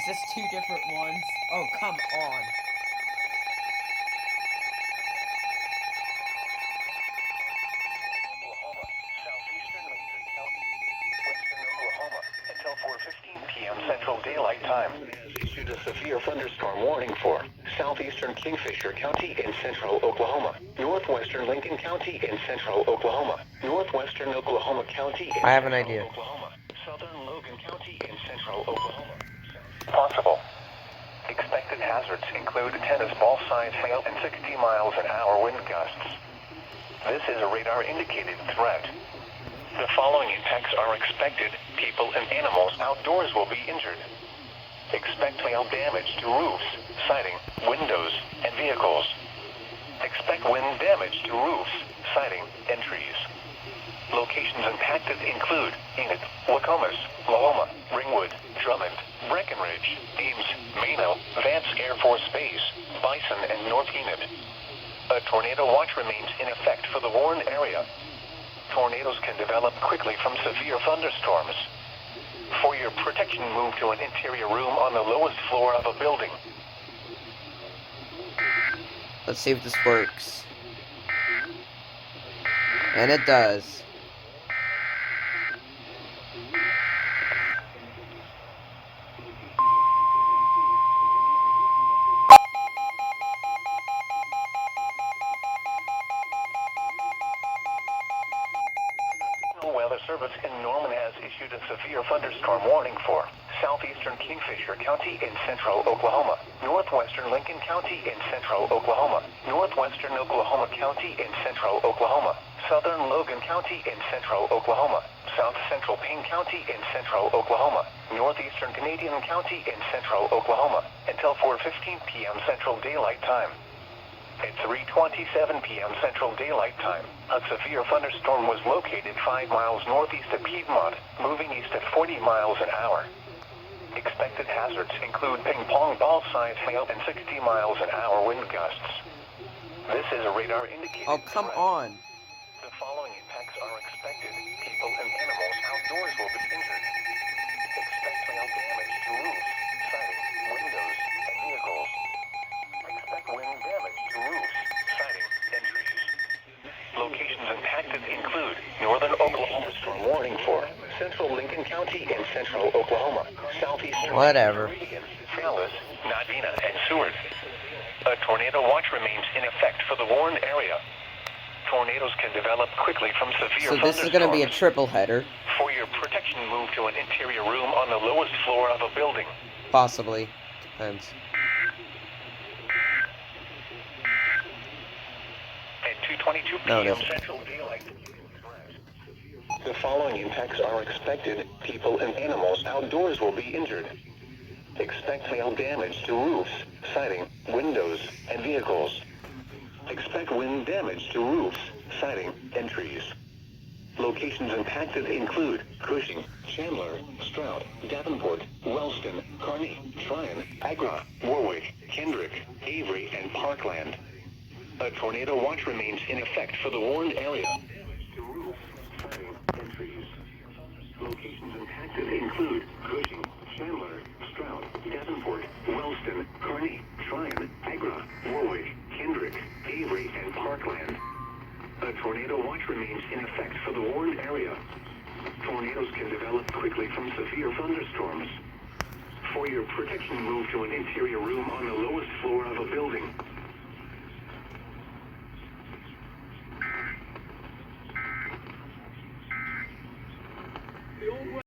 this two different ones? Oh, come on. Until 4:15 p.m. Central Daylight Time. Issued a severe thunderstorm warning for Southeastern Kingfisher County in central Oklahoma, northwestern Lincoln County in central Oklahoma, northwestern Oklahoma County in I have an central idea. Oklahoma, southern Logan County in central Oklahoma. Possible. Expected hazards include tennis ball size hail and 60 miles an hour wind gusts. This is a radar indicated threat. The following impacts are expected. People and animals outdoors will be injured. Expect hail damage to roofs, siding, windows, and vehicles. Expect wind damage to roofs, siding, and trees. Locations impacted include Enid, Wacomas, Lahoma, Ringwood, Drummond, Breckenridge, Ames, Mano, Vance Air Force Base, Bison, and North Enid. A tornado watch remains in effect for the warned area. Tornadoes can develop quickly from severe thunderstorms. For your protection, move to an interior room on the lowest floor of a building. Let's see if this works. And it does. Weather Service in Norman has issued a severe thunderstorm warning for Southeastern Kingfisher County in central Oklahoma, northwestern Lincoln County in central Oklahoma, northwestern Oklahoma County in central Oklahoma, southern Logan County in central Oklahoma, south central Payne County in central Oklahoma, northeastern Canadian County in central Oklahoma, until 4:15 p.m. Central Daylight Time. At 3:27 p.m. Central Daylight Time, a severe thunderstorm was located 5 miles northeast of Piedmont, moving east at 40 miles an hour. Expected hazards include ping-pong ball-sized hail and 60 miles an hour wind gusts. This is a radar indicated Oh, come threat. on. The following impacts are expected. People and animals outdoors will be injured. Expect hail damage to roofs, siding, windows, and vehicles. Expect wind damage to roofs, siding, and trees. Locations impacted include northern Oklahoma storm warning for central Lincoln County and central Oklahoma, southeastern Whatever. Meridian, Fallis, Nadina, and Seward. A tornado watch remains in effect for the warned area. Tornadoes can develop quickly from severe So this is going to be a thunderstorms. triple header. For your protection, move to an interior room on the lowest floor of a building. Possibly. Depends. At 2:22 No, it p.m. isn't. Central Daylight. The following impacts are expected. People and animals outdoors will be injured. Expect hail damage to roofs, siding, windows, and vehicles. Expect wind damage to roofs, siding, and trees. Locations impacted include Cushing, Chandler, Stroud, Davenport, Wellston, Kearney, Tryon, Agra, Warwick, Kendrick, Avery, and Parkland. A tornado watch remains in effect for the warned area. Damage to roofs, siding, and trees. Locations impacted include Cushing, Chandler, Stroud, Davenport, Wellston, Kearney, Tryon, Agra, Warwick, Kendrick, Avery, and Parkland. A tornado watch remains in effect for the warned area. Tornadoes can develop quickly from severe thunderstorms. For your protection, move to an interior room on the lowest floor of a building.